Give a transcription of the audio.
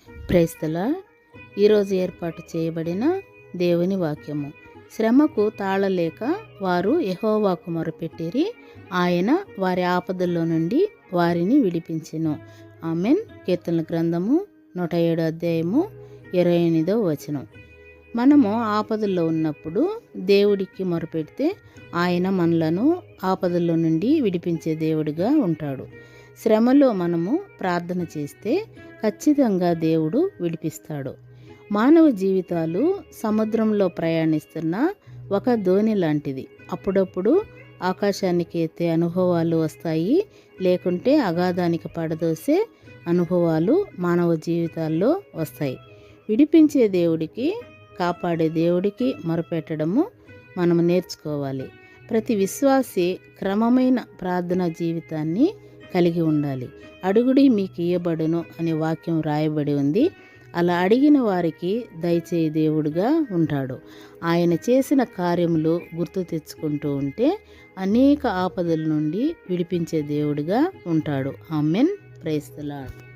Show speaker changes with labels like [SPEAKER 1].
[SPEAKER 1] Praise the lord. ఈరోజు ఏర్పాటు చేయబడిన దేవుని వాక్యము. శ్రమకు తాళలేక వారు యెహోవాకు మొరపెట్టిరి, ఆయన వారి ఆపదల్లో నుండి వారిని విడిపించెను. ఆమెన్. కీర్తనల గ్రంథము 107 అధ్యాయము 28వ వచనం. మనము ఆపదల్లో ఉన్నప్పుడు దేవుడికి మొరపెడితే ఆయన మనలను ఆపదల్లో నుండి విడిపించే దేవుడిగా ఉంటాడు. శ్రమలో మనము ప్రార్థన చేస్తే ఖచ్చితంగా దేవుడు విడిపిస్తాడు. మానవ జీవితాలు సముద్రంలో ప్రయాణిస్తున్న ఒక దోణి లాంటిది. అప్పుడప్పుడు ఆకాశానికి ఎత్తే అనుభవాలు వస్తాయి, లేకుంటే అగాధానికి పడదోసే అనుభవాలు మానవ జీవితాల్లో వస్తాయి. విడిపించే దేవుడికి, కాపాడే దేవుడికి మొరపెట్టడము మనము నేర్చుకోవాలి. ప్రతి విశ్వాసి క్రమమైన ప్రార్థనా జీవితాన్ని కలిగి ఉండాలి. అడుగుడి మీకు ఇయ్యబడును అనే వాక్యం రాయబడి ఉంది. అలా అడిగిన వారికి దయచేయ దేవుడుగా ఉంటాడు. ఆయన చేసిన కార్యములు గుర్తు తెచ్చుకుంటూ ఉంటే అనేక ఆపదల నుండి విడిపించే దేవుడిగా ఉంటాడు. ఆమెన్. Praise the lord.